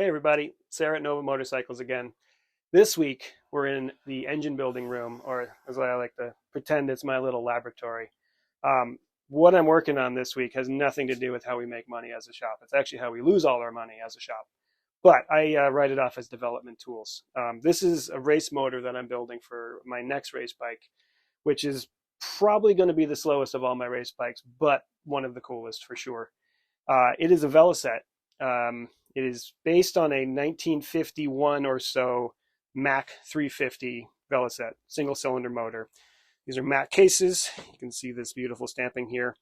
Hey everybody, Sayre at Nova Motorcycles again. This week we're in the engine building room, or as I like to pretend it's my little laboratory. Um, what I'm working on this week has nothing to do with how we make money as a shop. It's actually how we lose all our money as a shop. But I write it off as development tools. This is a race motor that I'm building for my next race bike, which is probably going to be the slowest of all my race bikes, but one of the coolest for sure. It is a Velocette. It is based on a 1951 or so Mac 350 Velocette single cylinder motor. These are Mac cases. You can see this beautiful stamping here.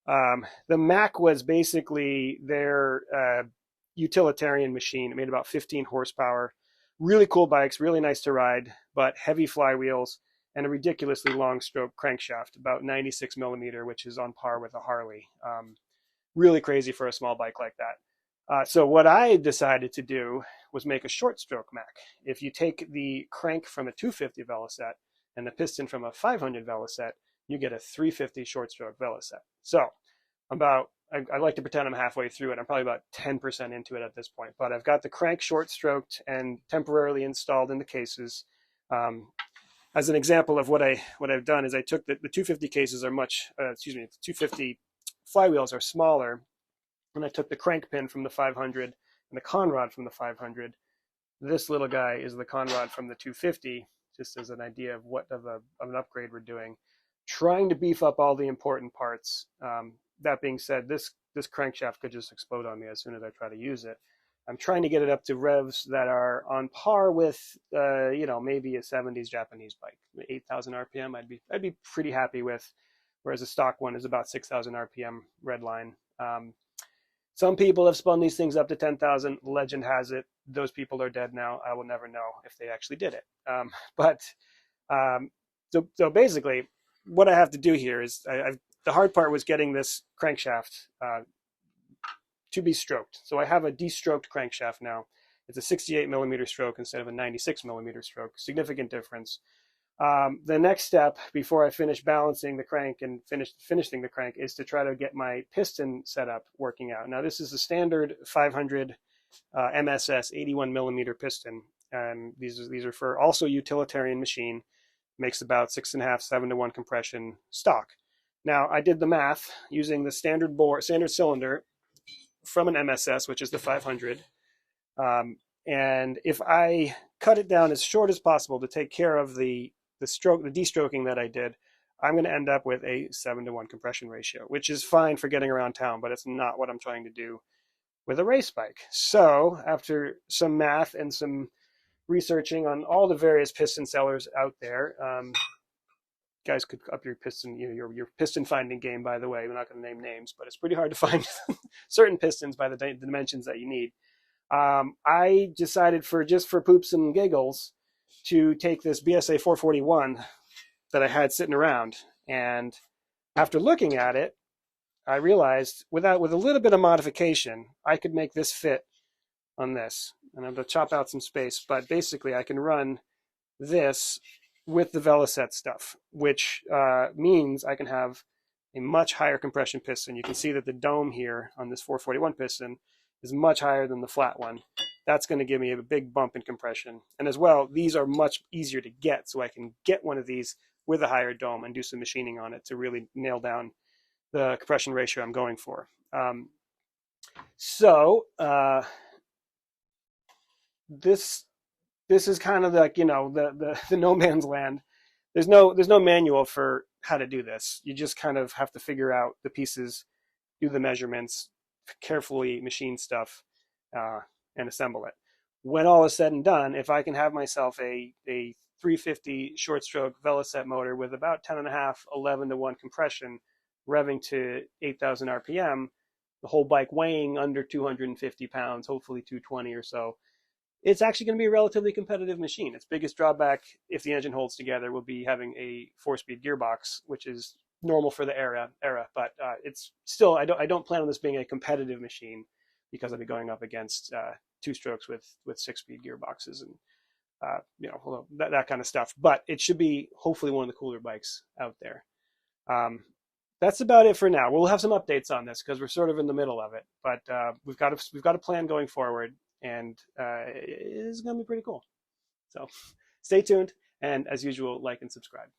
The Mac was basically their utilitarian machine. It made about 15 horsepower. Really cool bikes, really nice to ride, but heavy flywheels and a ridiculously long stroke crankshaft, about 96 millimeter, which is on par with a Harley. Really crazy for a small bike like that. So what I decided to do was make a short stroke Mac. If you take the crank from a 250 Velocette and the piston from a 500 Velocette, you get a 350 short stroke Velocette. So I like to pretend I'm halfway through it. I'm probably about 10% into it at this point, but I've got the crank short stroked and temporarily installed in the cases. As an example of what I've done is I took the 250 cases are the 250 flywheels are smaller, and I took the crank pin from the 500 and the conrod from the 500. This little guy is the conrod from the 250, just as an idea of what of an upgrade we're doing. Trying to beef up all the important parts. That being said, this crankshaft could just explode on me as soon as I try to use it. I'm trying to get it up to revs that are on par with, maybe a 70s Japanese bike. 8,000 RPM, I'd be pretty happy with, whereas a stock one is about 6,000 RPM redline. Some people have spun these things up to 10,000. Legend has it those people are dead now. I will never know if they actually did it. So basically, what I have to do here is the hard part was getting this crankshaft to be stroked. So I have a de-stroked crankshaft now. It's a 68 millimeter stroke instead of a 96 millimeter stroke. Significant difference. The next step before I finish balancing the crank and finishing the crank is to try to get my piston setup working out. Now this is a standard 500 MSS 81 millimeter piston, and these are for also utilitarian machine. Makes about 6.5, 7-to-1 compression stock. Now I did the math using the standard cylinder from an MSS, which is the 500. And if I cut it down as short as possible to take care of the de-stroking that I did, I'm going to end up with a 7-to-1 compression ratio, which is fine for getting around town, but it's not what I'm trying to do with a race bike. So after some math and some researching on all the various piston sellers out there, guys could up your piston, your piston finding game, by the way. We're not going to name names, but it's pretty hard to find certain pistons by the dimensions that you need. I decided for poops and giggles to take this BSA 441 that I had sitting around, and after looking at it, I realized with a little bit of modification, I could make this fit on this. And I'm going to chop out some space, but basically I can run this with the Velocette stuff, which means I can have a much higher compression piston. You can see that the dome here on this 441 piston is much higher than the flat one. That's going to give me a big bump in compression. And as well, these are much easier to get, so I can get one of these with a higher dome and do some machining on it to really nail down the compression ratio I'm going for. This is kind of like, the no man's land. There's no manual for how to do this. You just kind of have to figure out the pieces, do the measurements, carefully machine stuff, and assemble it. When all is said and done, if I can have myself a 350 short stroke Velocette motor with about 10.5, 11-to-1 compression, revving to 8,000 RPM, the whole bike weighing under 250 pounds, hopefully 220 or so, it's actually going to be a relatively competitive machine. Its biggest drawback, if the engine holds together, will be having a 4-speed gearbox, which is normal for the era. But it's still, I don't plan on this being a competitive machine because I'll be going up against two strokes with 6-speed gearboxes and that kind of stuff. But it should be hopefully one of the cooler bikes out there. That's about it for now. We'll have some updates on this because we're sort of in the middle of it, but we've got a plan going forward. and it is going to be pretty cool. So stay tuned, and as usual, like and subscribe.